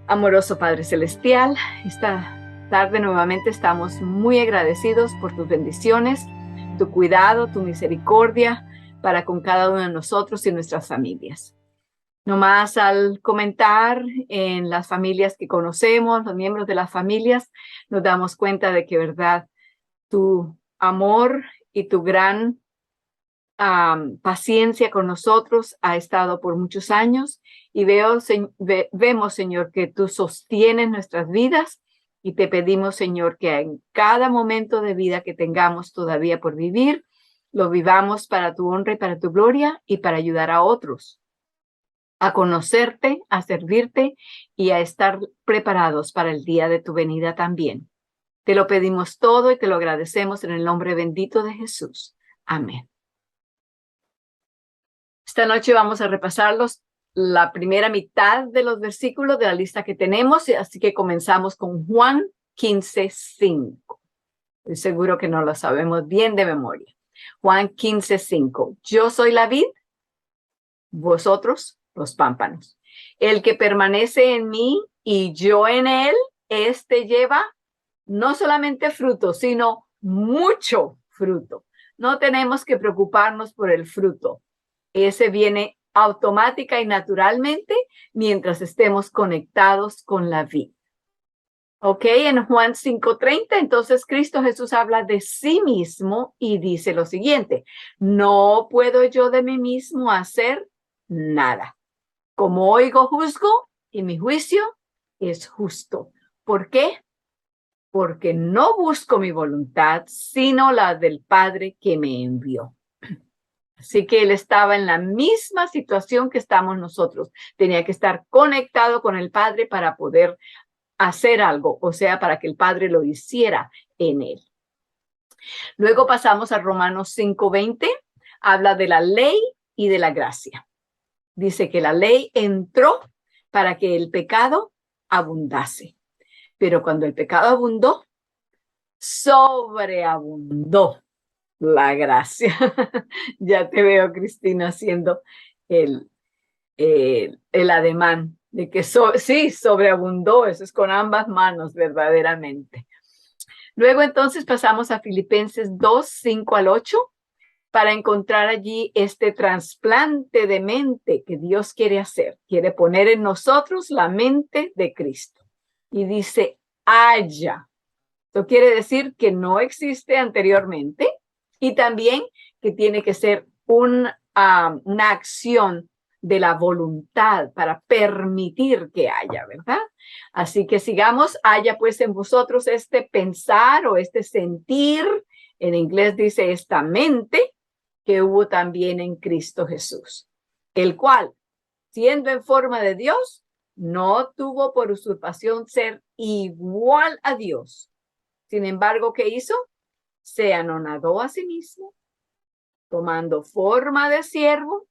Amoroso Padre Celestial, esta tarde nuevamente estamos muy agradecidos por tus bendiciones, tu cuidado, tu misericordia para con cada uno de nosotros y nuestras familias. Nomás al comentar en las familias que conocemos, los miembros de las familias, nos damos cuenta de que, verdad, tu amor y tu gran paciencia con nosotros ha estado por muchos años y vemos, Señor, que tú sostienes nuestras vidas y te pedimos, Señor, que en cada momento de vida que tengamos todavía por vivir, lo vivamos para tu honra y para tu gloria y para ayudar a otros a conocerte, a servirte y a estar preparados para el día de tu venida también. Te lo pedimos todo y te lo agradecemos en el nombre bendito de Jesús. Amén. Esta noche vamos a repasar la primera mitad de los versículos de la lista que tenemos, así que comenzamos con Juan 15:5. Estoy seguro que no lo sabemos bien de memoria. Juan 15:5. Yo soy la vid, vosotros los pámpanos. El que permanece en mí y yo en él, este lleva no solamente fruto, sino mucho fruto. No tenemos que preocuparnos por el fruto. Ese viene automática y naturalmente mientras estemos conectados con la vida. Ok, en Juan 5:30, entonces Cristo Jesús habla de sí mismo y dice lo siguiente: no puedo yo de mí mismo hacer nada. Como oigo, juzgo y mi juicio es justo. ¿Por qué? Porque no busco mi voluntad, sino la del Padre que me envió. Así que él estaba en la misma situación que estamos nosotros. Tenía que estar conectado con el Padre para poder hacer algo, o sea, para que el Padre lo hiciera en él. Luego pasamos a Romanos 5:20. Habla de la ley y de la gracia. Dice que la ley entró para que el pecado abundase. Pero cuando el pecado abundó, sobreabundó la gracia. Ya te veo, Cristina, haciendo el ademán de que sí, sobreabundó. Eso es con ambas manos, verdaderamente. Luego entonces pasamos a Filipenses 2:5-8 para encontrar allí este trasplante de mente que Dios quiere hacer. Quiere poner en nosotros la mente de Cristo. Y dice, haya. Esto quiere decir que no existe anteriormente y también que tiene que ser una acción de la voluntad para permitir que haya, ¿verdad? Así que sigamos, haya pues en vosotros este pensar o este sentir, en inglés dice esta mente, que hubo también en Cristo Jesús, el cual, siendo en forma de Dios, no tuvo por usurpación ser igual a Dios. Sin embargo, ¿qué hizo? Se anonadó a sí mismo, tomando forma de siervo,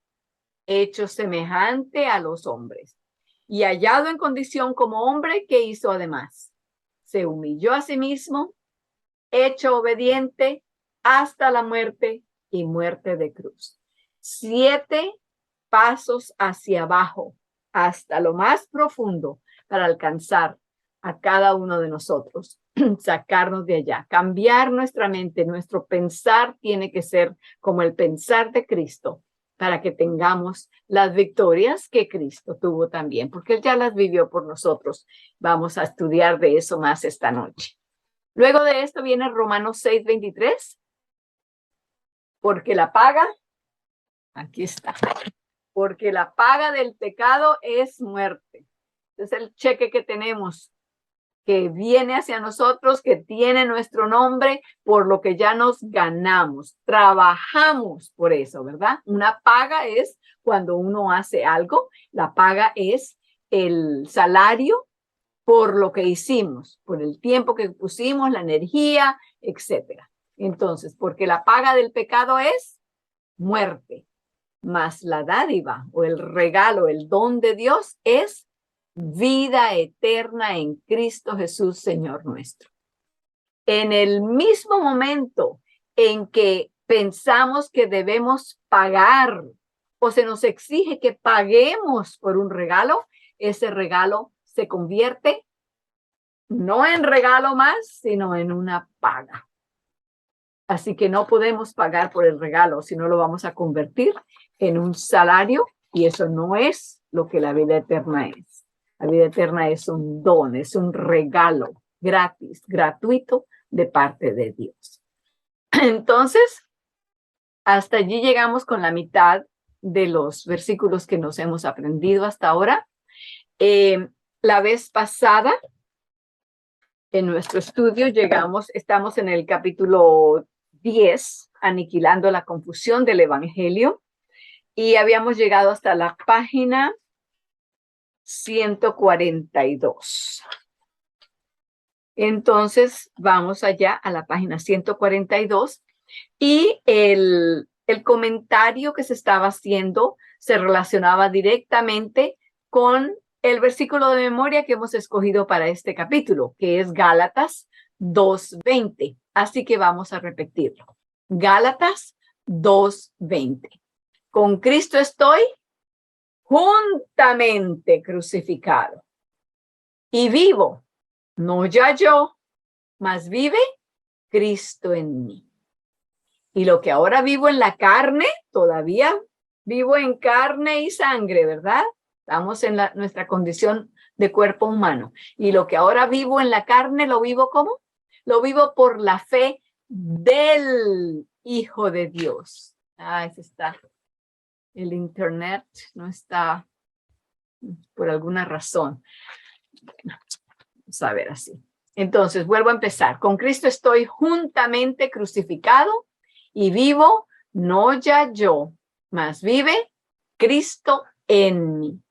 hecho semejante a los hombres. Y hallado en condición como hombre, ¿qué hizo además? Se humilló a sí mismo, hecho obediente hasta la muerte y muerte de cruz. 7 pasos hacia abajo, hasta lo más profundo, para alcanzar a cada uno de nosotros, sacarnos de allá, cambiar nuestra mente. Nuestro pensar tiene que ser como el pensar de Cristo para que tengamos las victorias que Cristo tuvo también, porque Él ya las vivió por nosotros. Vamos a estudiar de eso más esta noche. Luego de esto viene Romanos 6:23, porque la paga, aquí está, porque la paga del pecado es muerte. Es el cheque que tenemos, que viene hacia nosotros, que tiene nuestro nombre, por lo que ya nos ganamos. Trabajamos por eso, ¿verdad? Una paga es cuando uno hace algo, la paga es el salario por lo que hicimos, por el tiempo que pusimos, la energía, etcétera. Entonces, porque la paga del pecado es muerte, mas la dádiva o el regalo, el don de Dios es vida eterna en Cristo Jesús, Señor nuestro. En el mismo momento en que pensamos que debemos pagar o se nos exige que paguemos por un regalo, ese regalo se convierte no en regalo más, sino en una paga. Así que no podemos pagar por el regalo, sino lo vamos a convertir en un salario, y eso no es lo que la vida eterna es. La vida eterna es un don, es un regalo gratis, gratuito de parte de Dios. Entonces, hasta allí llegamos con la mitad de los versículos que nos hemos aprendido hasta ahora. La vez pasada, en nuestro estudio, estamos en el capítulo 10, aniquilando la confusión del Evangelio, y habíamos llegado hasta la página 142. Entonces, vamos allá a la página 142, y el comentario que se estaba haciendo se relacionaba directamente con el versículo de memoria que hemos escogido para este capítulo, que es Gálatas 2:20. Así que vamos a repetirlo. Gálatas 2:20. Con Cristo estoy juntamente crucificado y vivo, no ya yo, mas vive Cristo en mí. Y lo que ahora vivo en la carne, todavía vivo en carne y sangre, ¿verdad? Estamos en nuestra condición de cuerpo humano. Y lo que ahora vivo en la carne, ¿lo vivo cómo? Lo vivo por la fe del Hijo de Dios. Ese está. El internet no está por alguna razón. Vamos a ver así. Entonces, vuelvo a empezar. Con Cristo estoy juntamente crucificado y vivo, no ya yo, mas vive Cristo en mí.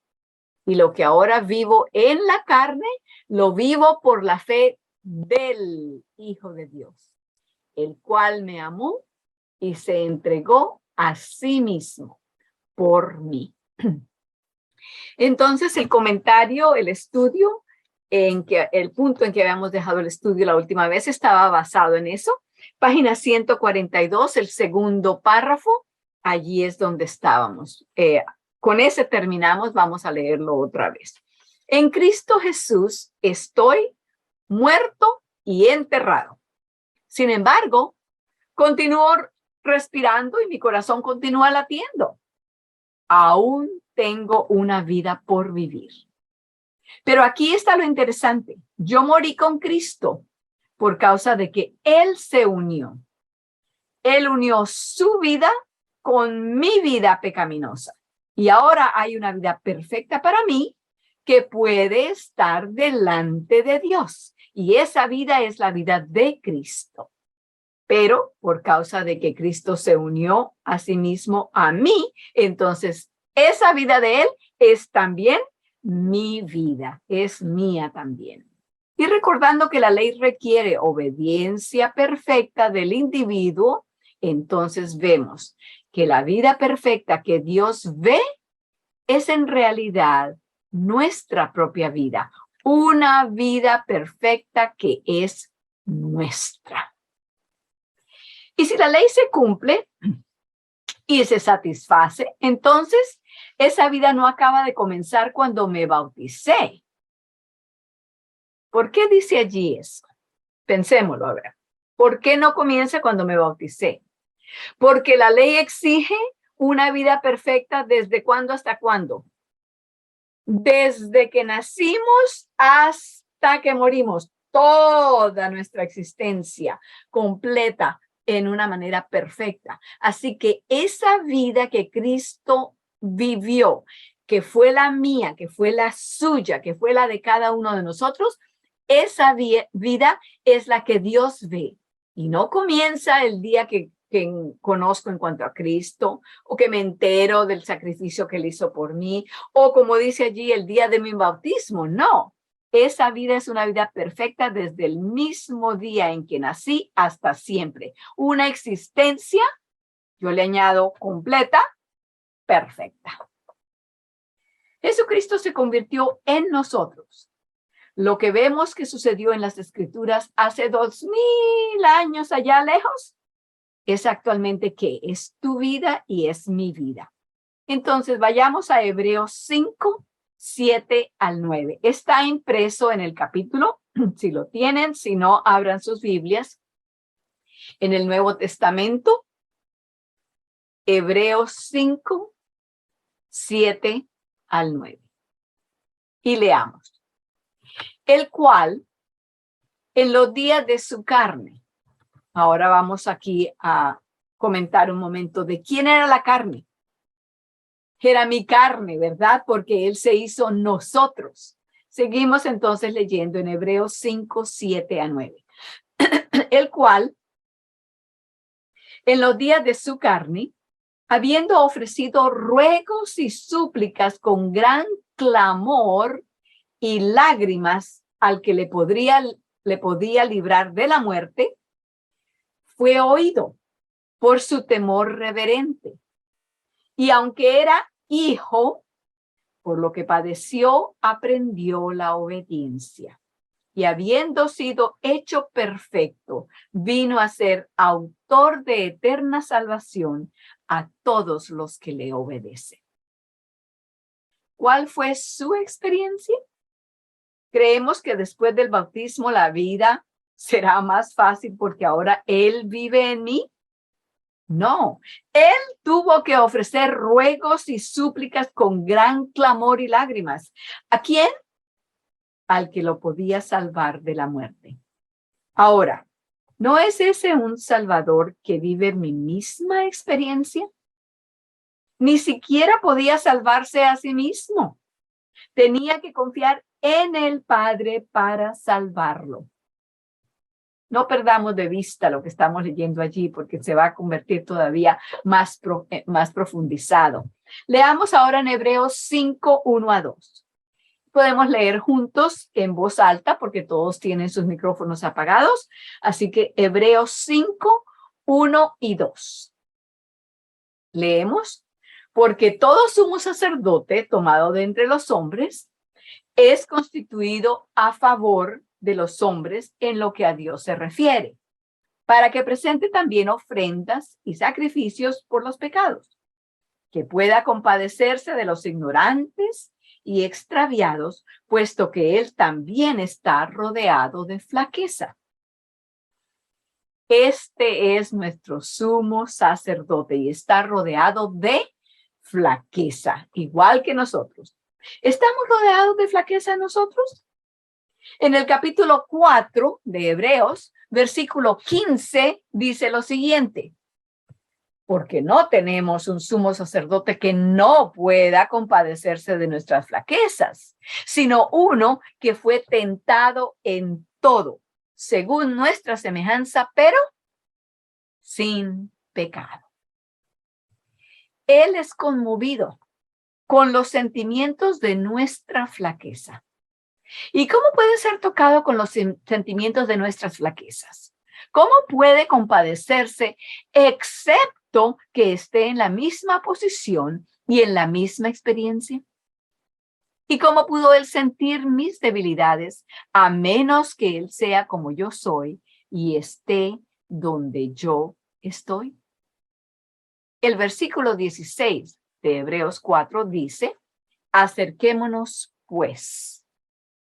Y lo que ahora vivo en la carne, lo vivo por la fe del Hijo de Dios, el cual me amó y se entregó a sí mismo por mí. Entonces, el comentario, el estudio, el punto en que habíamos dejado el estudio la última vez estaba basado en eso. Página 142, el segundo párrafo, allí es donde estábamos. Con ese terminamos, vamos a leerlo otra vez. En Cristo Jesús estoy muerto y enterrado. Sin embargo, continúo respirando y mi corazón continúa latiendo. Aún tengo una vida por vivir. Pero aquí está lo interesante. Yo morí con Cristo por causa de que Él se unió. Él unió su vida con mi vida pecaminosa. Y ahora hay una vida perfecta para mí que puede estar delante de Dios. Y esa vida es la vida de Cristo. Pero por causa de que Cristo se unió a sí mismo a mí, entonces esa vida de Él es también mi vida, es mía también. Y recordando que la ley requiere obediencia perfecta del individuo, entonces vemos que la vida perfecta que Dios ve es en realidad nuestra propia vida, una vida perfecta que es nuestra. Y si la ley se cumple y se satisface, entonces esa vida no acaba de comenzar cuando me bauticé. ¿Por qué dice allí eso? Pensémoslo, a ver. ¿Por qué no comienza cuando me bauticé? Porque la ley exige una vida perfecta ¿desde cuándo hasta cuándo? Desde que nacimos hasta que morimos. Toda nuestra existencia completa en una manera perfecta. Así que esa vida que Cristo vivió, que fue la mía, que fue la suya, que fue la de cada uno de nosotros, esa vida es la que Dios ve. Y no comienza el día que conozco en cuanto a Cristo, o que me entero del sacrificio que Él hizo por mí, o como dice allí, el día de mi bautismo. No, esa vida es una vida perfecta desde el mismo día en que nací hasta siempre. Una existencia, yo le añado completa, perfecta. Jesucristo se convirtió en nosotros. Lo que vemos que sucedió en las Escrituras hace 2000 años allá lejos, es actualmente ¿qué? Es tu vida y es mi vida. Entonces vayamos a Hebreos 5, 7 al 9. Está impreso en el capítulo, si lo tienen, si no, abran sus Biblias. En el Nuevo Testamento, Hebreos 5, 7 al 9. Y leamos. El cual, en los días de su carne, ahora vamos aquí a comentar un momento de quién era la carne. Era mi carne, ¿verdad? Porque Él se hizo nosotros. Seguimos entonces leyendo en Hebreos 5, 7 a 9. El cual, en los días de su carne, habiendo ofrecido ruegos y súplicas con gran clamor y lágrimas al que le podía librar de la muerte, fue oído por su temor reverente. Y aunque era hijo, por lo que padeció, aprendió la obediencia. Y habiendo sido hecho perfecto, vino a ser autor de eterna salvación a todos los que le obedecen. ¿Cuál fue su experiencia? Creemos que después del bautismo la vida será más fácil porque ahora Él vive en mí. No, Él tuvo que ofrecer ruegos y súplicas con gran clamor y lágrimas. ¿A quién? Al que lo podía salvar de la muerte. Ahora, ¿no es ese un Salvador que vive mi misma experiencia? Ni siquiera podía salvarse a sí mismo. Tenía que confiar en el Padre para salvarlo. No perdamos de vista lo que estamos leyendo allí porque se va a convertir todavía más profundizado. Leamos ahora en Hebreos 5, 1 a 2. Podemos leer juntos en voz alta porque todos tienen sus micrófonos apagados. Así que Hebreos 5, 1 y 2. Leemos. Porque todo sumo sacerdote tomado de entre los hombres es constituido a favor de los hombres en lo que a Dios se refiere, para que presente también ofrendas y sacrificios por los pecados, que pueda compadecerse de los ignorantes y extraviados, puesto que él también está rodeado de flaqueza. Este es nuestro sumo sacerdote y está rodeado de flaqueza, igual que nosotros. ¿Estamos rodeados de flaqueza nosotros? En el capítulo 4 de Hebreos, versículo 15, dice lo siguiente. Porque no tenemos un sumo sacerdote que no pueda compadecerse de nuestras flaquezas, sino uno que fue tentado en todo, según nuestra semejanza, pero sin pecado. Él es conmovido con los sentimientos de nuestra flaqueza. ¿Y cómo puede ser tocado con los sentimientos de nuestras flaquezas? ¿Cómo puede compadecerse excepto que esté en la misma posición y en la misma experiencia? ¿Y cómo pudo él sentir mis debilidades a menos que él sea como yo soy y esté donde yo estoy? El versículo 16 de Hebreos 4 dice, acerquémonos pues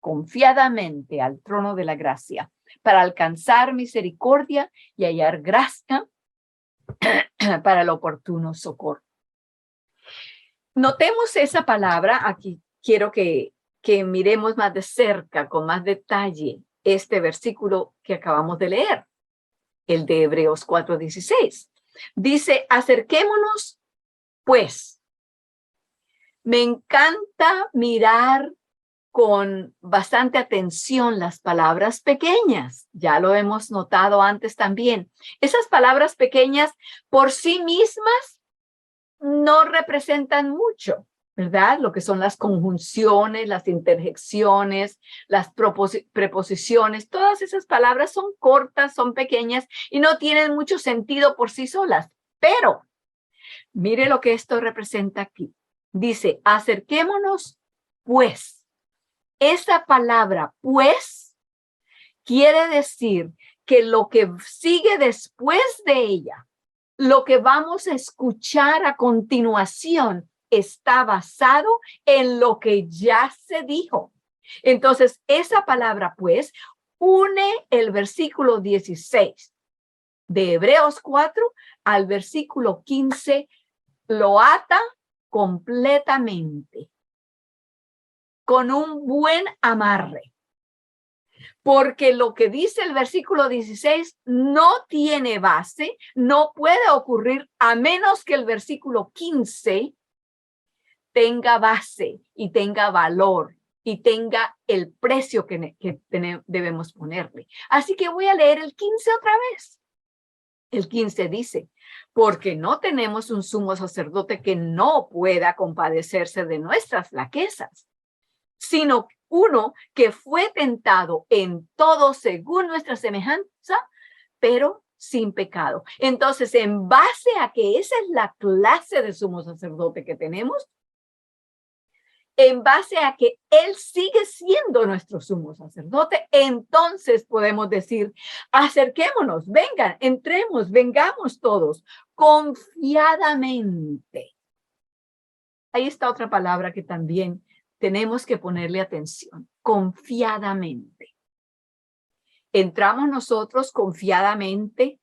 confiadamente al trono de la gracia para alcanzar misericordia y hallar gracia para el oportuno socorro. Notemos esa palabra aquí. Quiero que miremos más de cerca, con más detalle, este versículo que acabamos de leer, el de Hebreos 4:16. Dice, acerquémonos, pues. Me encanta mirar con bastante atención las palabras pequeñas. Ya lo hemos notado antes también. Esas palabras pequeñas por sí mismas no representan mucho, ¿verdad? Lo que son las conjunciones, las interjecciones, las preposiciones, todas esas palabras son cortas, son pequeñas y no tienen mucho sentido por sí solas. Pero mire lo que esto representa aquí. Dice, acerquémonos, pues. Esa palabra, pues, quiere decir que lo que sigue después de ella, lo que vamos a escuchar a continuación, está basado en lo que ya se dijo. Entonces, esa palabra, pues, une el versículo 16 de Hebreos 4 al versículo 15, lo ata completamente con un buen amarre. Porque lo que dice el versículo 16 no tiene base, no puede ocurrir a menos que el versículo 15 tenga base y tenga valor y tenga el precio que debemos ponerle. Así que voy a leer el 15 otra vez. El 15 dice, porque no tenemos un sumo sacerdote que no pueda compadecerse de nuestras flaquezas, sino uno que fue tentado en todo según nuestra semejanza, pero sin pecado. Entonces, en base a que esa es la clase de sumo sacerdote que tenemos, en base a que él sigue siendo nuestro sumo sacerdote, entonces podemos decir, acerquémonos, vengan, entremos, vengamos todos confiadamente. Ahí está otra palabra que también tenemos que ponerle atención, confiadamente. Entramos nosotros confiadamente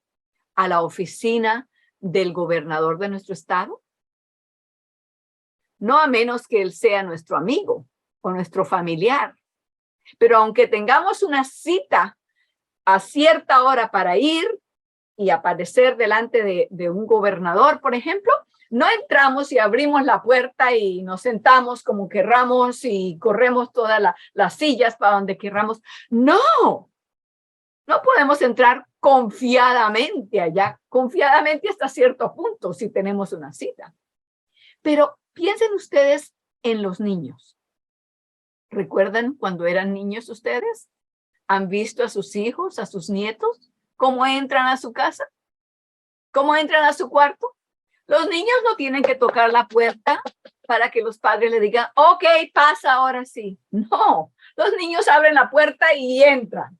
a la oficina del gobernador de nuestro estado, no a menos que él sea nuestro amigo o nuestro familiar. Pero aunque tengamos una cita a cierta hora para ir y aparecer delante de un gobernador, por ejemplo, no entramos y abrimos la puerta y nos sentamos como querramos y corremos todas las sillas para donde querramos. No, no podemos entrar confiadamente allá, confiadamente hasta cierto punto si tenemos una cita. Pero piensen ustedes en los niños. ¿Recuerdan cuando eran niños ustedes? ¿Han visto a sus hijos, a sus nietos? ¿Cómo entran a su casa? ¿Cómo entran a su cuarto? Los niños no tienen que tocar la puerta para que los padres le digan, ok, pasa ahora sí. No, los niños abren la puerta y entran.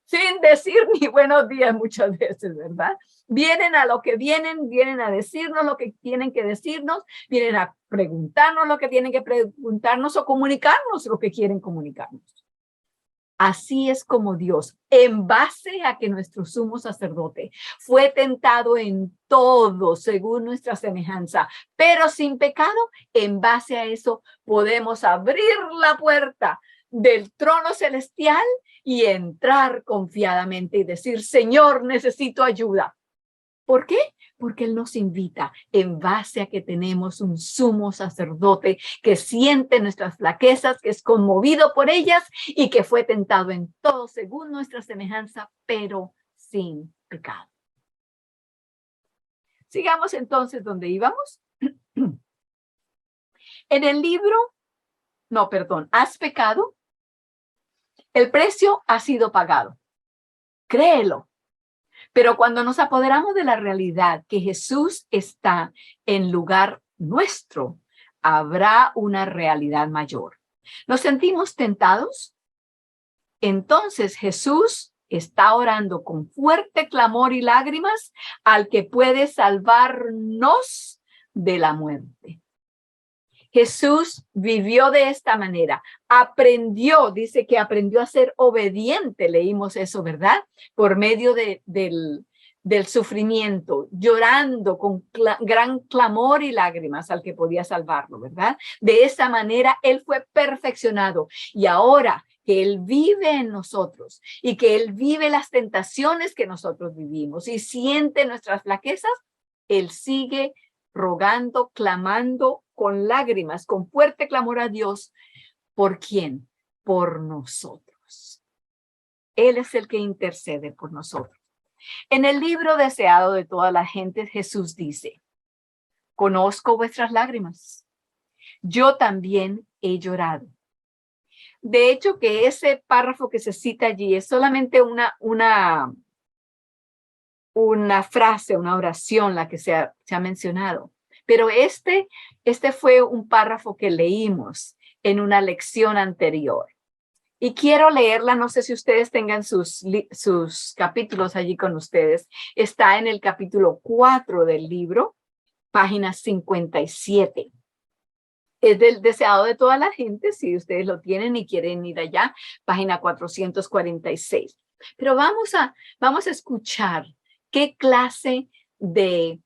Sin decir ni buenos días muchas veces, ¿verdad? Vienen a lo que vienen a decirnos lo que tienen que decirnos, vienen a preguntarnos lo que tienen que preguntarnos o comunicarnos lo que quieren comunicarnos. Así es como Dios, en base a que nuestro sumo sacerdote fue tentado en todo según nuestra semejanza, pero sin pecado, en base a eso podemos abrir la puerta del trono celestial y entrar confiadamente y decir, Señor, necesito ayuda. ¿Por qué? Porque Él nos invita en base a que tenemos un sumo sacerdote que siente nuestras flaquezas, que es conmovido por ellas y que fue tentado en todo según nuestra semejanza, pero sin pecado. Sigamos entonces donde íbamos. En el libro, ¿has pecado? El precio ha sido pagado. Créelo. Pero cuando nos apoderamos de la realidad que Jesús está en lugar nuestro, habrá una realidad mayor. ¿Nos sentimos tentados? Entonces Jesús está orando con fuerte clamor y lágrimas al que puede salvarnos de la muerte. Jesús vivió de esta manera, dice que aprendió a ser obediente, leímos eso, ¿verdad? Por medio del sufrimiento, llorando con gran clamor y lágrimas al que podía salvarlo, ¿verdad? De esa manera Él fue perfeccionado y ahora que Él vive en nosotros y que Él vive las tentaciones que nosotros vivimos y siente nuestras flaquezas, Él sigue rogando, clamando con lágrimas, con fuerte clamor a Dios. ¿Por quién? Por nosotros. Él es el que intercede por nosotros. En el libro deseado de toda la gente, Jesús dice, conozco vuestras lágrimas. Yo también he llorado. De hecho, que ese párrafo que se cita allí es solamente una frase, una oración la que se ha mencionado. Pero este fue un párrafo que leímos en una lección anterior. Y quiero leerla, no sé si ustedes tengan sus capítulos allí con ustedes. Está en el capítulo 4 del libro, página 57. Es del deseado de toda la gente, si ustedes lo tienen y quieren ir allá, página 446. Pero vamos a escuchar qué clase de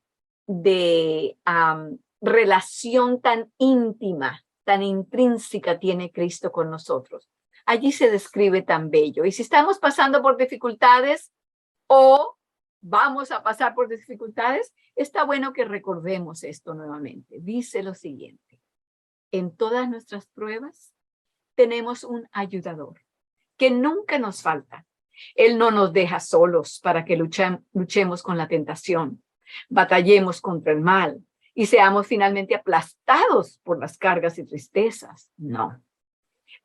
relación tan íntima, tan intrínseca tiene Cristo con nosotros. Allí se describe tan bello. Y si estamos pasando por dificultades o vamos a pasar por dificultades, está bueno que recordemos esto nuevamente. Dice lo siguiente: en todas nuestras pruebas tenemos un ayudador que nunca nos falta. Él no nos deja solos para que luchemos con la tentación, batallemos contra el mal y seamos finalmente aplastados por las cargas y tristezas. No.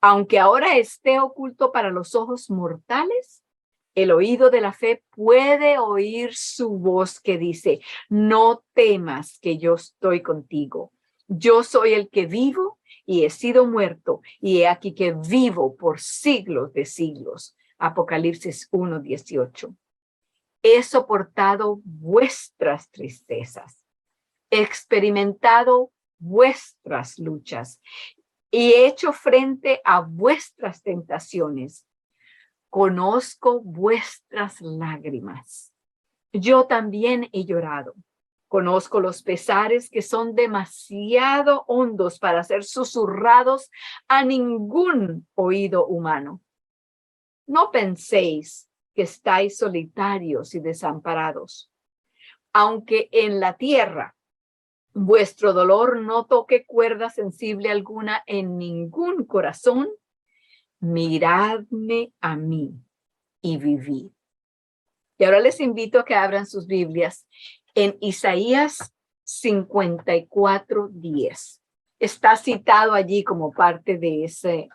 Aunque ahora esté oculto para los ojos mortales, el oído de la fe puede oír su voz que dice: no temas, que yo estoy contigo. Yo soy el que vivo y he sido muerto, y he aquí que vivo por siglos de siglos. Apocalipsis 1:18. He soportado vuestras tristezas, he experimentado vuestras luchas y he hecho frente a vuestras tentaciones. Conozco vuestras lágrimas. Yo también he llorado. Conozco los pesares que son demasiado hondos para ser susurrados a ningún oído humano. No penséis que estáis solitarios y desamparados. Aunque en la tierra vuestro dolor no toque cuerda sensible alguna en ningún corazón, miradme a mí y vivid. Y ahora les invito a que abran sus Biblias en Isaías 54:10. Está citado allí como parte de ese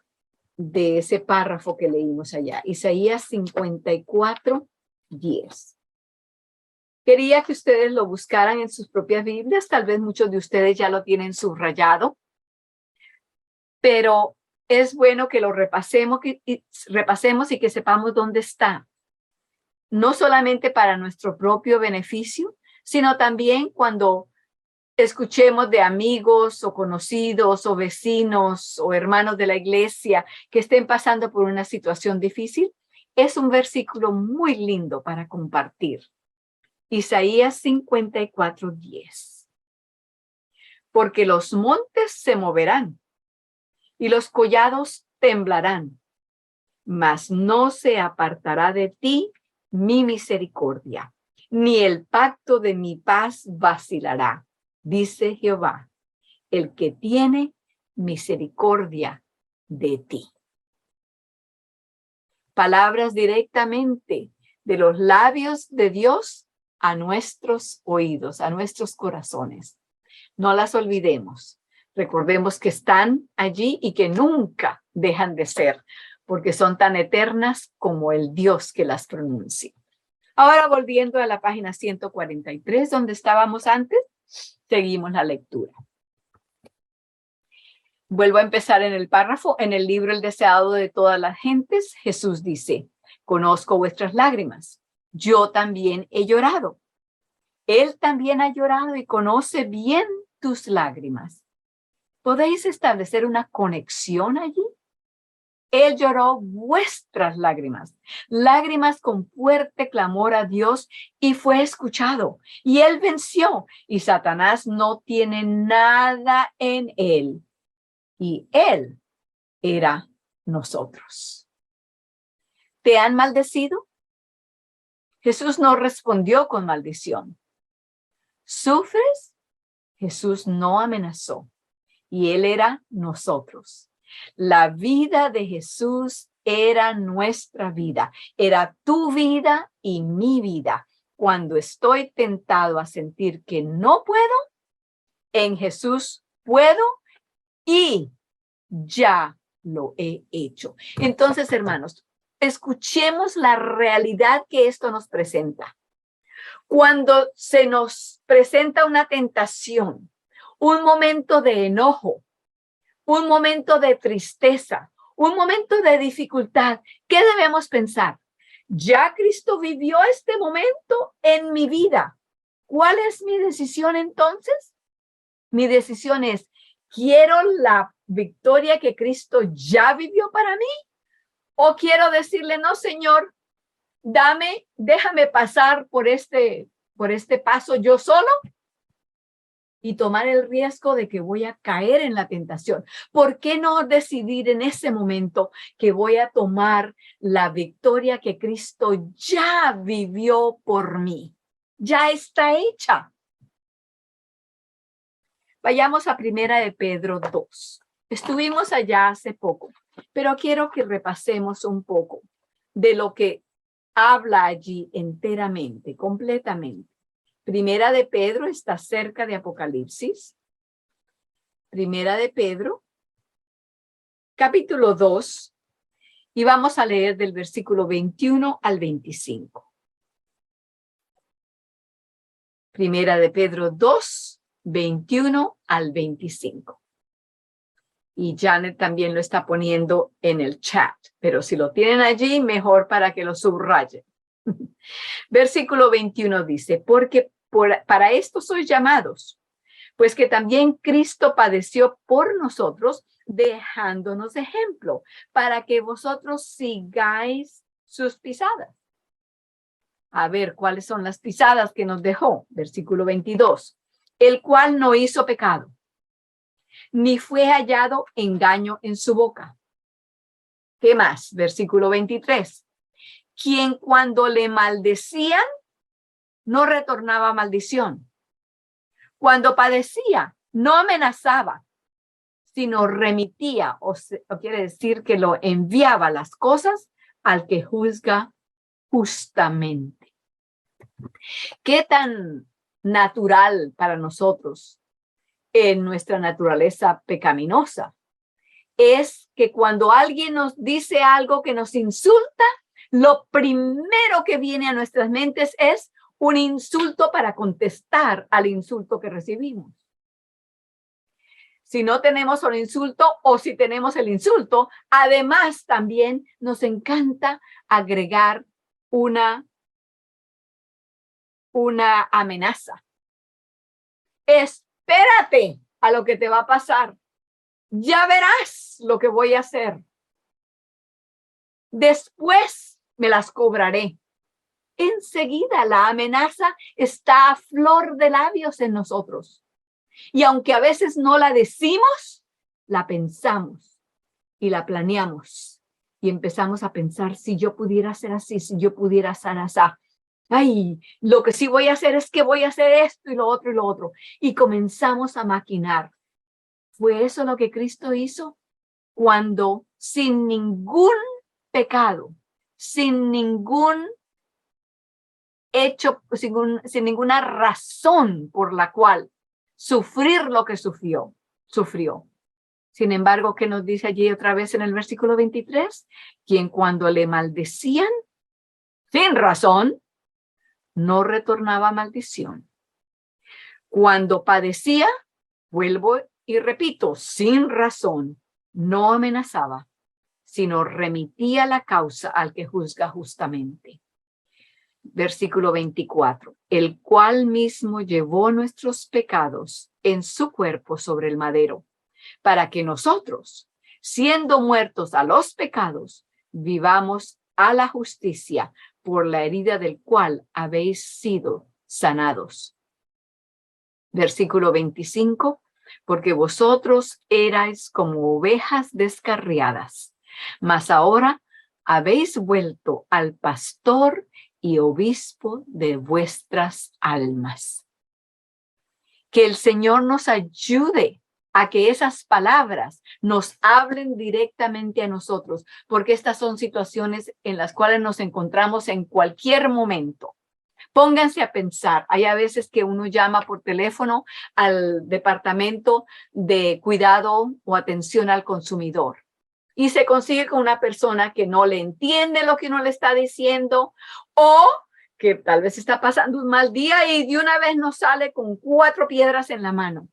párrafo que leímos allá. Isaías 54:10. Quería que ustedes lo buscaran en sus propias Biblias. Tal vez muchos de ustedes ya lo tienen subrayado, pero es bueno que lo repasemos y que sepamos dónde está. No solamente para nuestro propio beneficio, sino también cuando escuchemos de amigos o conocidos o vecinos o hermanos de la iglesia que estén pasando por una situación difícil. Es un versículo muy lindo para compartir. Isaías 54:10. Porque los montes se moverán y los collados temblarán, mas no se apartará de ti mi misericordia, ni el pacto de mi paz vacilará, dice Jehová, el que tiene misericordia de ti. Palabras directamente de los labios de Dios a nuestros oídos, a nuestros corazones. No las olvidemos. Recordemos que están allí y que nunca dejan de ser, porque son tan eternas como el Dios que las pronuncia. Ahora, volviendo a la página 143, donde estábamos antes, seguimos la lectura. Vuelvo a empezar en el párrafo. En el libro El deseado de todas las gentes, Jesús dice: conozco vuestras lágrimas. Yo también he llorado. Él también ha llorado y conoce bien tus lágrimas. ¿Podéis establecer una conexión allí? Él lloró vuestras lágrimas, lágrimas con fuerte clamor a Dios, y fue escuchado. Y él venció, y Satanás no tiene nada en él. Y él era nosotros. ¿Te han maldecido? Jesús no respondió con maldición. ¿Sufres? Jesús no amenazó. Y él era nosotros. La vida de Jesús era nuestra vida. Era tu vida y mi vida. Cuando estoy tentado a sentir que no puedo, en Jesús puedo y ya lo he hecho. Entonces, hermanos, escuchemos la realidad que esto nos presenta. Cuando se nos presenta una tentación, un momento de enojo, un momento de tristeza, un momento de dificultad, ¿qué debemos pensar? Ya Cristo vivió este momento en mi vida. ¿Cuál es mi decisión entonces? Mi decisión es: ¿Quiero la victoria que Cristo ya vivió para mí? ¿O quiero decirle, no, Señor, déjame pasar por este paso yo solo y tomar el riesgo de que voy a caer en la tentación? ¿Por qué no decidir en ese momento que voy a tomar la victoria que Cristo ya vivió por mí? Ya está hecha. Vayamos a Primera de Pedro 2. Estuvimos allá hace poco, pero quiero que repasemos un poco de lo que habla allí enteramente, completamente. Primera de Pedro está cerca de Apocalipsis. Primera de Pedro, capítulo 2, y vamos a leer del versículo 21 al 25. Primera de Pedro 2, 21 al 25. Y Janet también lo está poniendo en el chat, pero si lo tienen allí, mejor para que lo subrayen. Versículo 21 dice, porque para esto sois llamados, pues que también Cristo padeció por nosotros, dejándonos ejemplo, para que vosotros sigáis sus pisadas. A ver, ¿cuáles son las pisadas que nos dejó? Versículo 22, el cual no hizo pecado, ni fue hallado engaño en su boca. ¿Qué más? Versículo 23, quien cuando le maldecían, no retornaba maldición. Cuando padecía, no amenazaba, sino remitía, o quiere decir que lo enviaba las cosas al que juzga justamente. ¿Qué tan natural para nosotros en nuestra naturaleza pecaminosa es que cuando alguien nos dice algo que nos insulta, lo primero que viene a nuestras mentes es un insulto para contestar al insulto que recibimos? Si no tenemos un insulto o si tenemos el insulto, además también nos encanta agregar una amenaza. Espérate a lo que te va a pasar. Ya verás lo que voy a hacer. Después me las cobraré. Enseguida la amenaza está a flor de labios en nosotros. Y aunque a veces no la decimos, la pensamos y la planeamos. Y empezamos a pensar, si yo pudiera ser así, si yo pudiera ser así. Ay, lo que sí voy a hacer es que voy a hacer esto y lo otro y lo otro. Y comenzamos a maquinar. ¿Fue eso lo que Cristo hizo? Cuando sin ningún pecado, sin ningún hecho, sin ninguna razón por la cual sufrir lo que sufrió. Sin embargo, ¿qué nos dice allí otra vez en el versículo 23? Quien cuando le maldecían, sin razón, no retornaba maldición. Cuando padecía, vuelvo y repito, sin razón, no amenazaba, sino remitía la causa al que juzga justamente. Versículo 24, el cual mismo llevó nuestros pecados en su cuerpo sobre el madero, para que nosotros, siendo muertos a los pecados, vivamos a la justicia, por la herida del cual habéis sido sanados. Versículo 25, porque vosotros erais como ovejas descarriadas, mas ahora habéis vuelto al pastor y obispo de vuestras almas. Que el Señor nos ayude a que esas palabras nos hablen directamente a nosotros, porque estas son situaciones en las cuales nos encontramos en cualquier momento. Pónganse a pensar, hay a veces que uno llama por teléfono al departamento de cuidado o atención al consumidor y se consigue con una persona que no le entiende lo que uno le está diciendo o que tal vez está pasando un mal día y de una vez nos sale con 4 piedras en la mano.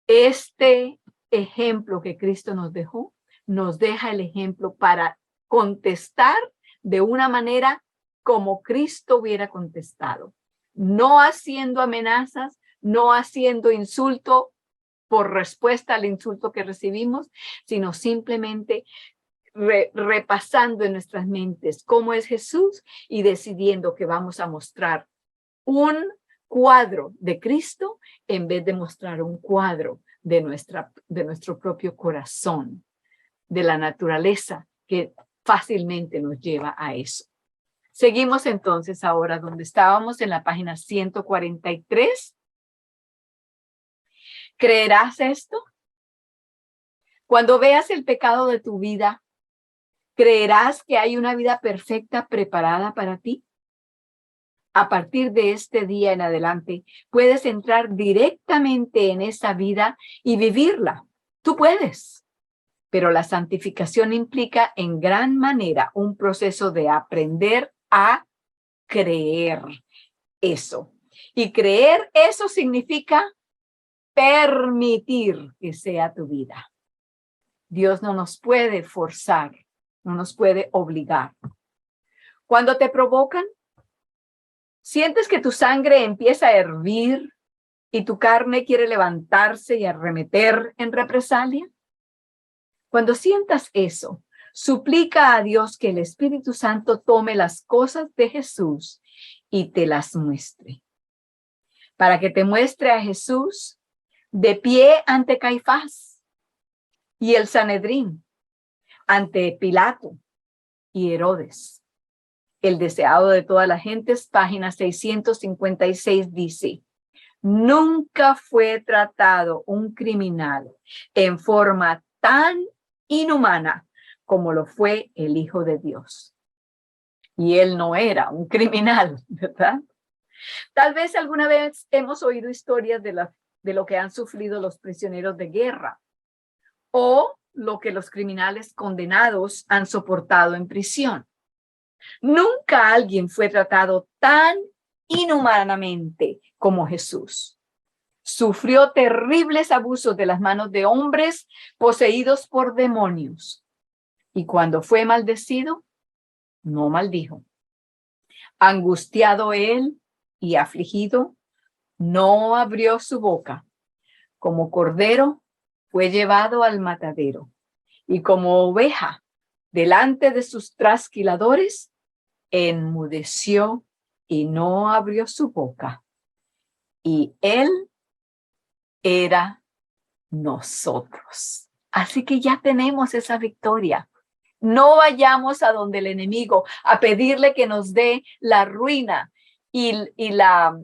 Este ejemplo que Cristo nos dejó, nos deja el ejemplo para contestar de una manera como Cristo hubiera contestado, no haciendo amenazas, no haciendo insulto, por respuesta al insulto que recibimos, sino simplemente repasando en nuestras mentes cómo es Jesús y decidiendo que vamos a mostrar un cuadro de Cristo en vez de mostrar un cuadro de nuestro propio corazón, de la naturaleza que fácilmente nos lleva a eso. Seguimos entonces ahora donde estábamos en la página 143. ¿Creerás esto? Cuando veas el pecado de tu vida, ¿creerás que hay una vida perfecta preparada para ti? A partir de este día en adelante, puedes entrar directamente en esa vida y vivirla. Tú puedes. Pero la santificación implica en gran manera un proceso de aprender a creer eso. Y creer eso significa permitir que sea tu vida. Dios no nos puede forzar, no nos puede obligar. Cuando te provocan, sientes que tu sangre empieza a hervir y tu carne quiere levantarse y arremeter en represalia. Cuando sientas eso, suplica a Dios que el Espíritu Santo tome las cosas de Jesús y te las muestre. Para que te muestre a Jesús de pie ante Caifás y el Sanedrín, ante Pilato y Herodes. El deseado de todas las gentes, página 656 dice: nunca fue tratado un criminal en forma tan inhumana como lo fue el Hijo de Dios. Y él no era un criminal, ¿verdad? Tal vez alguna vez hemos oído historias de lo que han sufrido los prisioneros de guerra o lo que los criminales condenados han soportado en prisión. Nunca alguien fue tratado tan inhumanamente como Jesús. Sufrió terribles abusos de las manos de hombres poseídos por demonios. Y cuando fue maldecido, no maldijo. Angustiado él y afligido, no abrió su boca. Como cordero, fue llevado al matadero. Y como oveja, delante de sus trasquiladores, enmudeció y no abrió su boca. Y él era nosotros. Así que ya tenemos esa victoria. No vayamos a donde el enemigo a pedirle que nos dé la ruina y la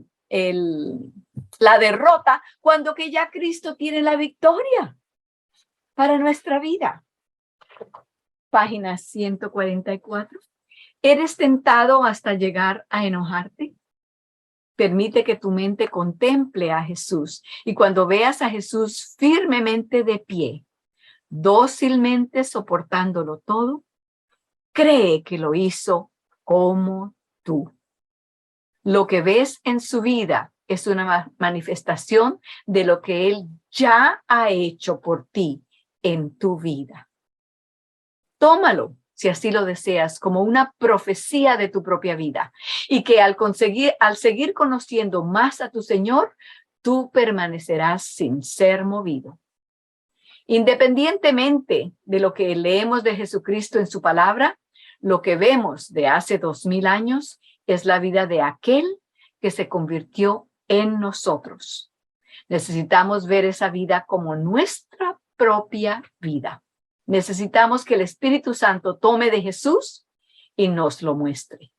derrota, cuando que ya Cristo tiene la victoria para nuestra vida. Página 144. ¿Eres tentado hasta llegar a enojarte? Permite que tu mente contemple a Jesús y cuando veas a Jesús firmemente de pie, dócilmente soportándolo todo, cree que lo hizo como tú. Lo que ves en su vida es una manifestación de lo que Él ya ha hecho por ti en tu vida. Tómalo, si así lo deseas, como una profecía de tu propia vida y que al seguir conociendo más a tu Señor, tú permanecerás sin ser movido. Independientemente de lo que leemos de Jesucristo en su palabra, lo que vemos de hace 2000 años es la vida de aquel que se convirtió en nosotros. Necesitamos ver esa vida como nuestra propia vida. Necesitamos que el Espíritu Santo tome de Jesús y nos lo muestre.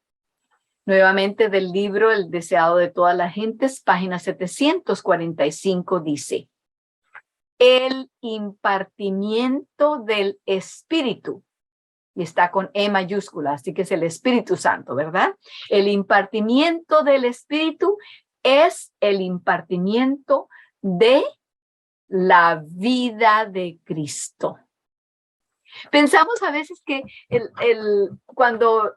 Nuevamente del libro El deseado de todas las gentes, página 745 dice: el impartimiento del Espíritu, y está con E mayúscula, así que es el Espíritu Santo, ¿verdad? El impartimiento del Espíritu es el impartimiento de la vida Cristo. Pensamos a veces que cuando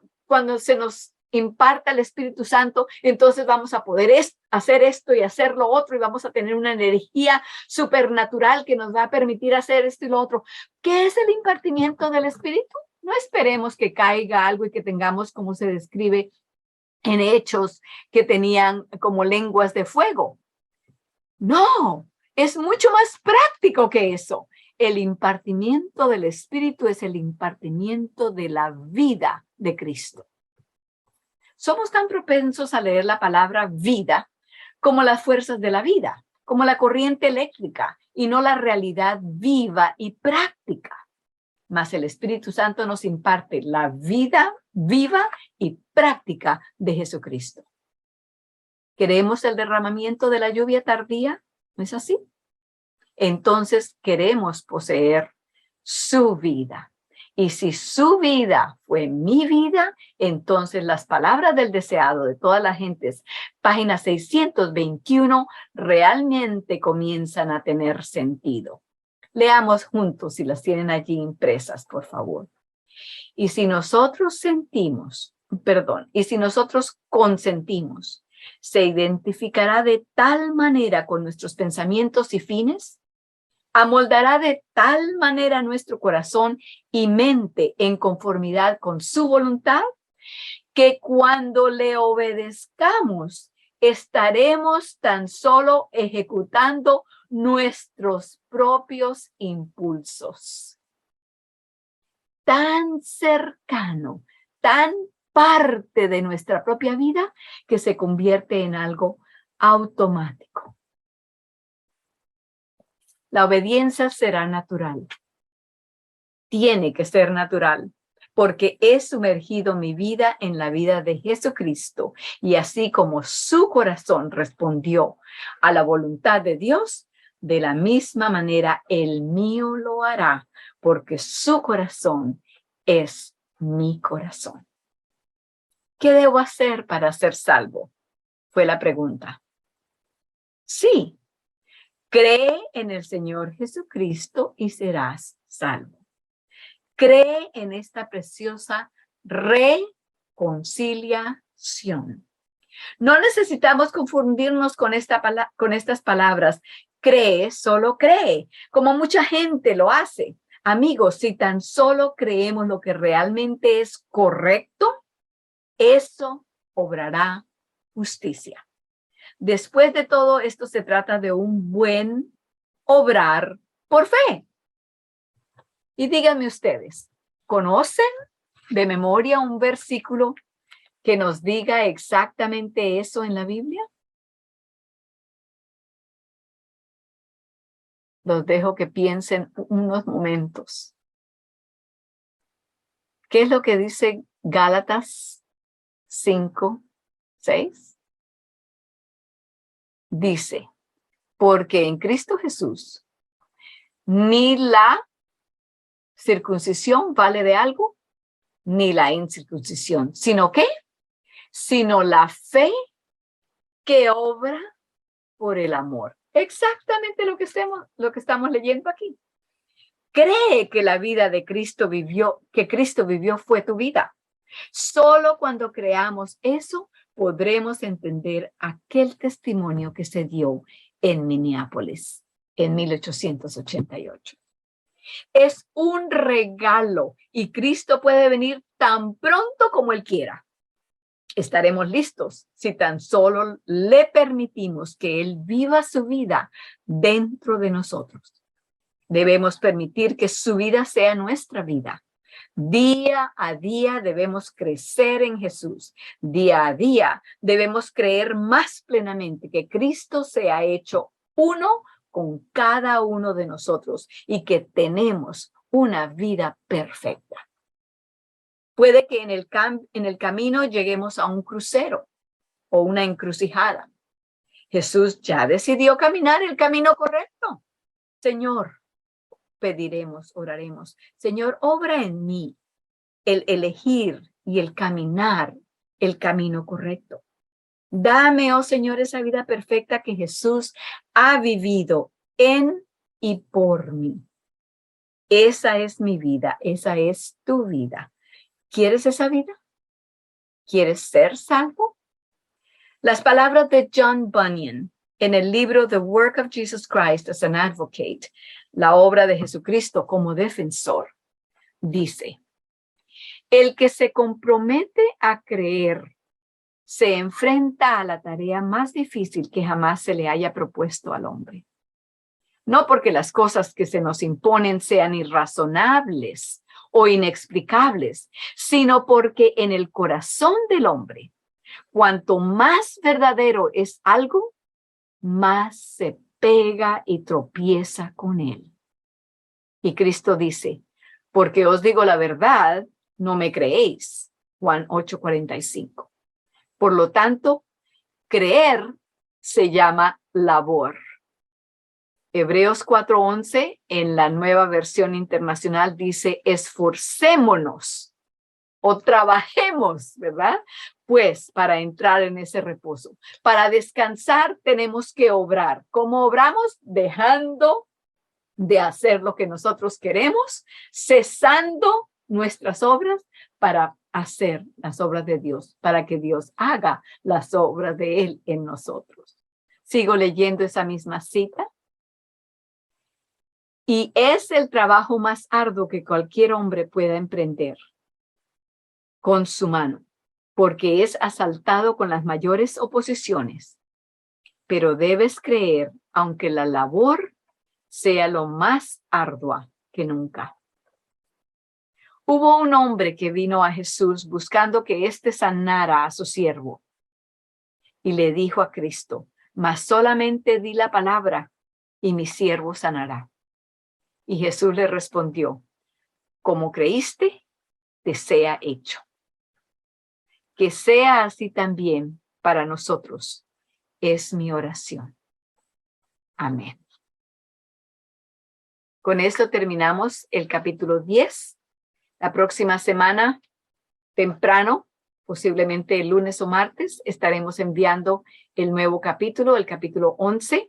se nos imparta el Espíritu Santo, entonces vamos a poder hacer esto y hacer lo otro y vamos a tener una energía supernatural que nos va a permitir hacer esto y lo otro. ¿Qué es el impartimiento del Espíritu? No esperemos que caiga algo y que tengamos, como se describe en Hechos, que tenían como lenguas de fuego. No, es mucho más práctico que eso. El impartimiento del Espíritu es el impartimiento de la vida de Cristo. Somos tan propensos a leer la palabra vida como las fuerzas de la vida, como la corriente eléctrica, y no la realidad viva y práctica. Mas el Espíritu Santo nos imparte la vida viva y práctica de Jesucristo. ¿Queremos el derramamiento de la lluvia tardía? ¿No es así? Entonces queremos poseer su vida. Y si su vida fue mi vida, entonces las palabras del deseado de todas las gentes, página 621, realmente comienzan a tener sentido. Leamos juntos si las tienen allí impresas, por favor. Y si nosotros y si nosotros consentimos, se identificará de tal manera con nuestros pensamientos y fines, amoldará de tal manera nuestro corazón y mente en conformidad con su voluntad, que cuando le obedezcamos, estaremos tan solo ejecutando nuestros propios impulsos. Tan cercano, tan parte de nuestra propia vida, que se convierte en algo automático. La obediencia será natural. Tiene que ser natural, porque he sumergido mi vida en la vida de Jesucristo, y así como su corazón respondió a la voluntad de Dios, de la misma manera el mío lo hará, porque su corazón es mi corazón. ¿Qué debo hacer para ser salvo? Fue la pregunta. Sí, cree en el Señor Jesucristo y serás salvo. Cree en esta preciosa reconciliación. No necesitamos confundirnos con estas palabras. Cree, solo cree, como mucha gente lo hace. Amigos, si tan solo creemos lo que realmente es correcto, eso obrará justicia. Después de todo esto, se trata de un buen obrar por fe. Y díganme ustedes, ¿conocen de memoria un versículo que nos diga exactamente eso en la Biblia? Los dejo que piensen unos momentos. ¿Qué es lo que dice Gálatas 5:6? Dice, porque en Cristo Jesús ni la circuncisión vale de algo, ni la incircuncisión, ¿sino qué? Sino la fe que obra por el amor. Exactamente lo que estamos leyendo aquí. Cree que la vida de Cristo que Cristo vivió fue tu vida. Solo cuando creamos eso, podremos entender aquel testimonio que se dio en Minneapolis en 1888. Es un regalo y Cristo puede venir tan pronto como Él quiera. Estaremos listos si tan solo le permitimos que Él viva su vida dentro de nosotros. Debemos permitir que su vida sea nuestra vida. Día a día debemos crecer en Jesús. Día a día debemos creer más plenamente que Cristo se ha hecho uno con cada uno de nosotros y que tenemos una vida perfecta. Puede que en el camino lleguemos a un crucero o una encrucijada. Jesús ya decidió caminar el camino correcto. Señor, pediremos, oraremos. Señor, obra en mí el elegir y el caminar el camino correcto. Dame, oh Señor, esa vida perfecta que Jesús ha vivido en y por mí. Esa es mi vida, esa es tu vida. ¿Quieres esa vida? ¿Quieres ser salvo? Las palabras de John Bunyan en el libro The Work of Jesus Christ as an Advocate, la obra de Jesucristo como defensor, dice: el que se compromete a creer se enfrenta a la tarea más difícil que jamás se le haya propuesto al hombre. No porque las cosas que se nos imponen sean irrazonables o inexplicables, sino porque en el corazón del hombre, cuanto más verdadero es algo, más se pega y tropieza con él. Y Cristo dice, porque os digo la verdad, no me creéis. Juan 8:45. Por lo tanto, creer se llama labor. Hebreos 4:11 en la Nueva Versión Internacional dice, esforcémonos o trabajemos, ¿verdad? Pues para entrar en ese reposo. Para descansar tenemos que obrar. ¿Cómo obramos? Dejando de hacer lo que nosotros queremos, cesando nuestras obras para hacer las obras de Dios, para que Dios haga las obras de Él en nosotros. Sigo leyendo esa misma cita. Y es el trabajo más arduo que cualquier hombre pueda emprender con su mano, porque es asaltado con las mayores oposiciones. Pero debes creer, aunque la labor sea lo más ardua que nunca. Hubo un hombre que vino a Jesús buscando que éste sanara a su siervo. Y le dijo a Cristo, mas solamente di la palabra y mi siervo sanará. Y Jesús le respondió, como creíste, te sea hecho. Que sea así también para nosotros, es mi oración. Amén. Con esto terminamos el capítulo 10. La próxima semana, temprano, posiblemente el lunes o martes, estaremos enviando el nuevo capítulo, el capítulo 11,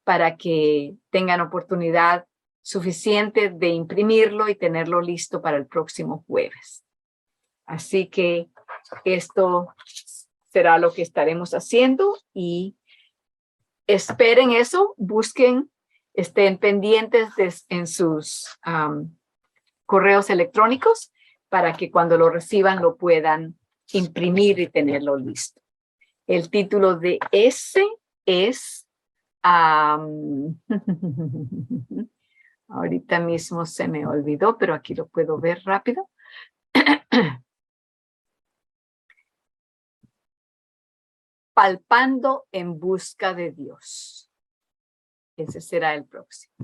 para que tengan oportunidad suficiente de imprimirlo y tenerlo listo para el próximo jueves. Así que esto será lo que estaremos haciendo y esperen eso, busquen, estén pendientes en sus correos electrónicos para que cuando lo reciban lo puedan imprimir y tenerlo listo. El título de ese es, ahorita mismo se me olvidó, pero aquí lo puedo ver rápido. Palpando en busca de Dios. Ese será el próximo.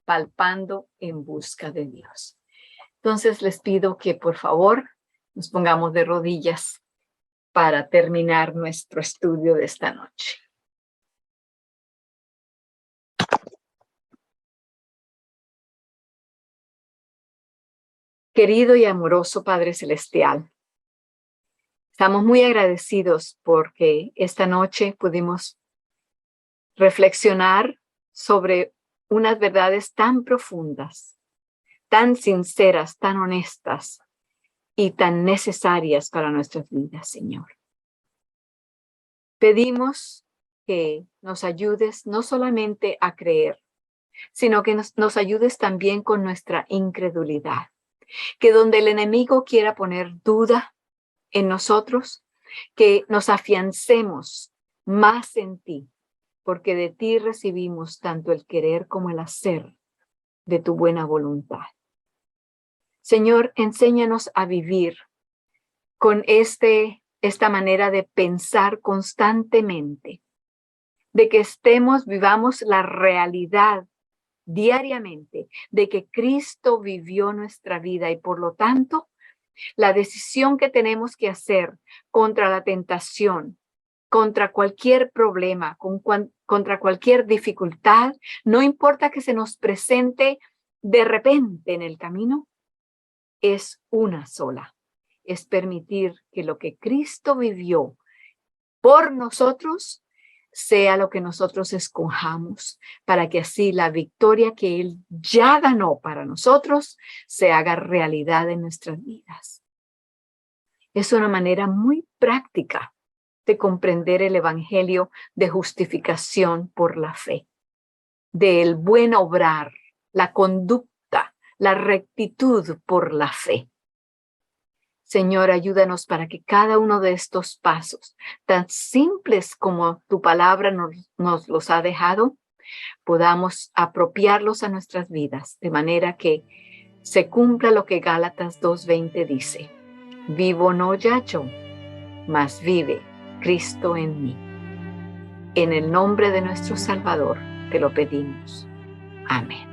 Palpando en busca de Dios. Entonces les pido que por favor nos pongamos de rodillas para terminar nuestro estudio de esta noche. Querido y amoroso Padre Celestial, estamos muy agradecidos porque esta noche pudimos reflexionar sobre unas verdades tan profundas, tan sinceras, tan honestas y tan necesarias para nuestras vidas, Señor. Pedimos que nos ayudes no solamente a creer, sino que nos ayudes también con nuestra incredulidad. Que donde el enemigo quiera poner duda en nosotros, que nos afiancemos más en ti, porque de ti recibimos tanto el querer como el hacer de tu buena voluntad. Señor, enséñanos a vivir con esta manera de pensar constantemente, de que vivamos la realidad diariamente de que Cristo vivió nuestra vida y por lo tanto, la decisión que tenemos que hacer contra la tentación, contra cualquier problema, contra cualquier dificultad, no importa que se nos presente de repente en el camino, es una sola. Es permitir que lo que Cristo vivió por nosotros sea lo que nosotros escojamos, para que así la victoria que Él ya ganó para nosotros se haga realidad en nuestras vidas. Es una manera muy práctica de comprender el evangelio de justificación por la fe, del buen obrar, la conducta, la rectitud por la fe. Señor, ayúdanos para que cada uno de estos pasos, tan simples como tu palabra nos los ha dejado, podamos apropiarlos a nuestras vidas, de manera que se cumpla lo que Gálatas 2:20 dice: vivo no ya yo, mas vive Cristo en mí. En el nombre de nuestro Salvador te lo pedimos. Amén.